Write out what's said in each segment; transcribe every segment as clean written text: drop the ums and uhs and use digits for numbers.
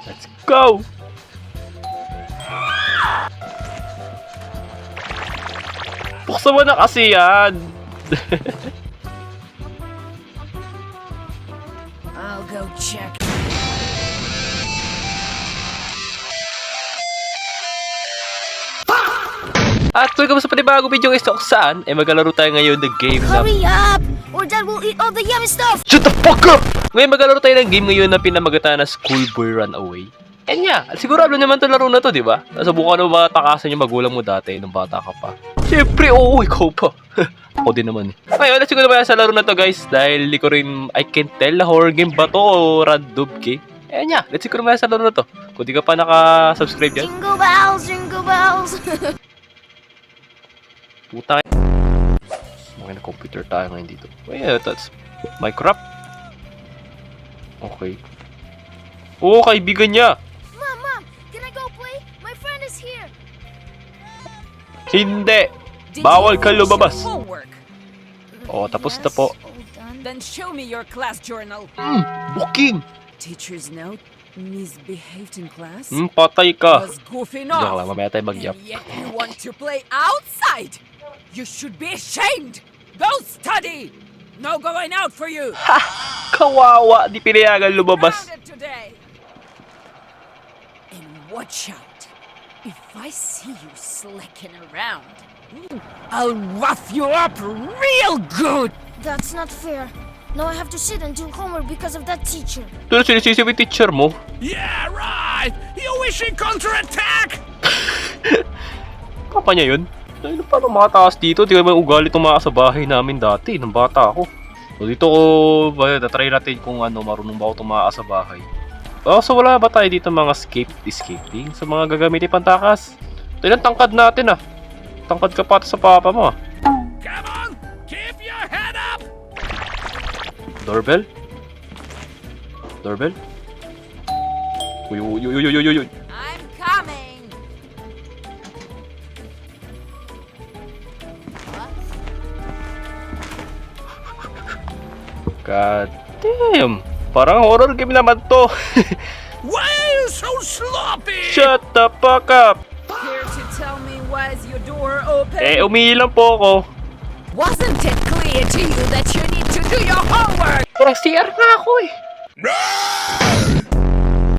Let's go! Buksan mo na kasi yan! I'll go check. At welcome sa panibagong video guys, kung saan maglalaro tayo ngayon ng game na... Hurry up! Or Dad will eat all the yummy stuff! Shut the fuck up! Ngayon maglalaro tayo ng game ngayon na pinamagatan na Schoolboy Runaway. And yeah, sigurado naman ito laro na to, di ba? Nasubukan mo ba takasan yung magulang mo dati nung bata ka pa? Siyempre, oo, ikaw pa. Ako din naman eh. Ngayon, let's go naman sa laro na to guys. Dahil di ko rin, I can't tell na horror game ba to o random game. And yeah, let's go naman sa laro na to. Kung di ka pa naka-subscribe dyan. Jingle bells, jingle bells! Puta kayo. Okay, na computer tayo ngayon dito. Oh yeah, that's Minecraft. Okay. Oo, kaibigan niya. Mom, can I go play? My friend is here! Hindi. Bawal ka lumabas. Oh, tapos na po. All done. Then show me your class journal. Booking. Teacher's note: misbehaved in class. Patay ka. Was goofing Joke lang, off. mamaya tayo mag-yap. And yet you want to play outside. You should be ashamed. Go study. No going out for you. Kawawa, di pinayagan lumabas. Grounded today. And watch out. If I see you slicking around, I'll rough you up real good. That's not fair. Now I have to sit and do homework because of that teacher. Ito na sinisisi yung teacher mo. Yeah, right! You wishing counterattack? Papa niya yun. Dahil paano makataas dito? Di ba ugali itong mga sa bahay namin dati, nung bata ako. So dito ko, try natin kung ano, marunong ba ako tumaas sa bahay. Oh, so wala ba tayo dito mga escaping sa mga gagamitin pantakas? Ito yung tangkad natin ah. Tangkad ka pata sa papa mo ah. Come on! Keep your head up! Doorbell? Doorbell? Uy, uy, uy, uy, uy, uy, uy. I'm coming. God damn! Parang horror game naman to. Why are you so sloppy? Shut the fuck up! Here to tell me why is your door open? Umihi lang po ako. Wasn't it clear to you that you need to do your homework? Parang CR nga ako eh.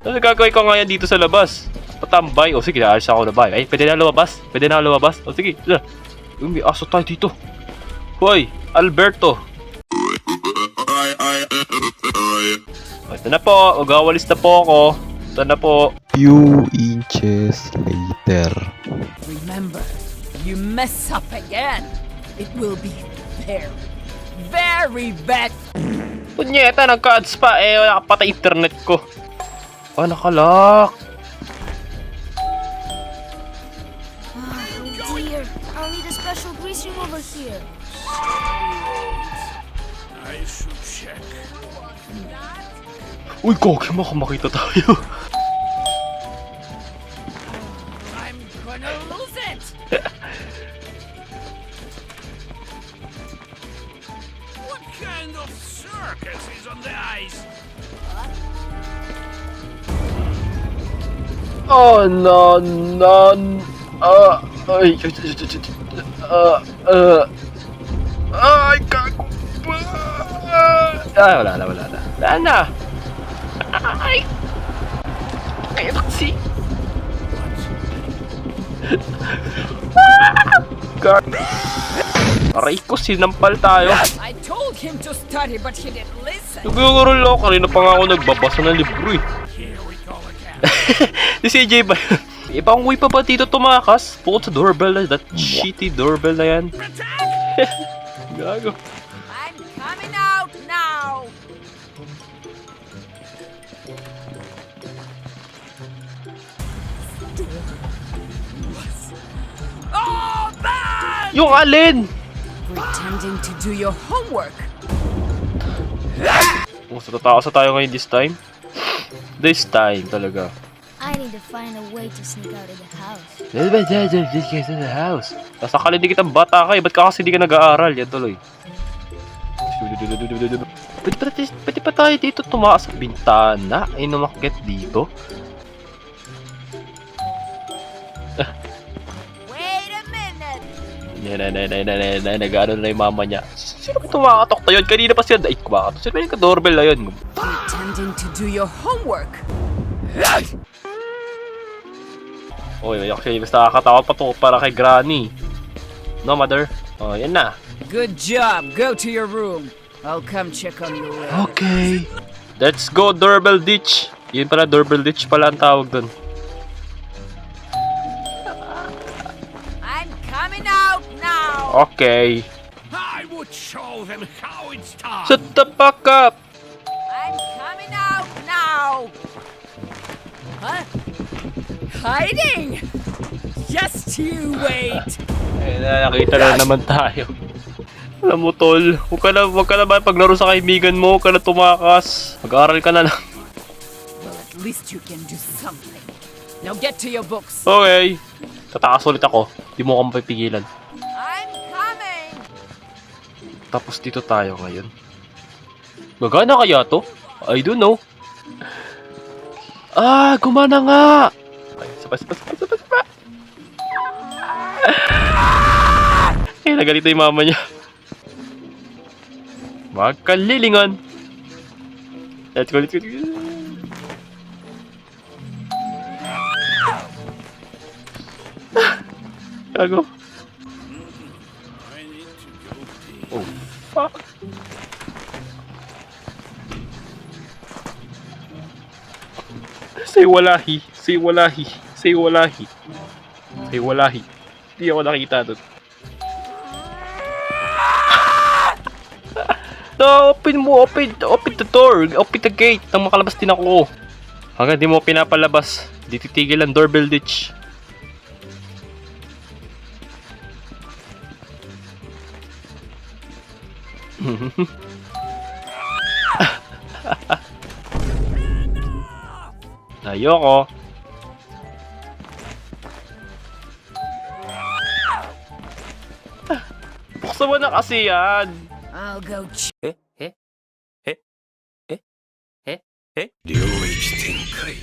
Ano gagawin ko ngayon dito sa labas? Patambay. O sige, aalis ako na ba? Ay, pwede na lumabas? Pwede na lumabas? O sige, may aso tayo dito. Hoy, Alberto. Ito na po, ugawalis na po ako. Ito na po. Few inches later. Remember, you mess up again, it will be very, very bad. Punyeta, nagka-ads pa nakapatay internet ko. Nakalock. Oh dear, I'll need a special grease remover here. I should check. Uy, gogi mo kung makita tayo. I'm gonna lose it. What kind of circus is on the ice? Oh, no. Ay, ay, gago pa. Wala na. Wala na. Ay! Kaya kasi. God. Aray ko, sinampal tayo. I told him to study, but he didn't listen. Nag-aaral ako. Kanina pa nga ako nagbabasa ng libro eh. Here we go again. Si CJ ba yun? Ibang way pa ba dito tumakas? Bukod sa doorbell na, that shitty doorbell na yan. Gago. I'm coming out now. Oh, man! Yung alin? Pretending to do your homework. Sa tatakas na tayo ngayon this time? This time talaga. I need to find a way to sneak out of the house. This guy's in the house. Sasakalin din kitang bata ka eh. Ba't ka kasi di ka nag-aaral? Yan tuloy. Pwede pa tayo dito tumakas sa bintana. Ay, numakit dito. Nag-ano na yung mama niya. Sino ba tumakatok na yun? Kanina pa siya. Ay, kumakatok. Sino ba yung doorbell na yun? Pretending to do your homework. Uy, actually, mas nakakatawa pa to para kay Granny. No, mother? Oh, yan na. Good job. Go to your room. I'll come check on you later. Okay. Let's go, doorbell ditch. Yun pala, doorbell ditch pala ang tawag dun. I'm coming out now. Okay. I would show them how it's done. Shut the fuck up! I'm coming out now. Huh? Hiding? Just you wait. Eh, nakita na naman tayo. Alam mo, tol. Huwag ka na ba paglaro sa kaibigan mo? Huwag ka na tumakas. Mag-aaral ka na lang. Well, at least you can do something. Now get to your books. Okay. Tatakas ulit ako. Di mo ako mapipigilan. I'm coming. Tapos dito tayo ngayon. Magana kaya to? I don't know. Ah, gumana nga! Ay, sabay. Eh, nagalito yung mama niya. Magkalilingan. Let's go. Gago. I need to go deep. Oh, fuck. Say walahi. Say walahi. Say walahi. Say walahi. Hindi ako nakita doon. No, open mo. Open the door. Open the gate. Nang makalabas din ako. Hanggang di mo pinapalabas. Di titigil ang doorbell ditch. Ayoko. Buksan mo na kasi yan. I'll go Ryoichi Tenkai.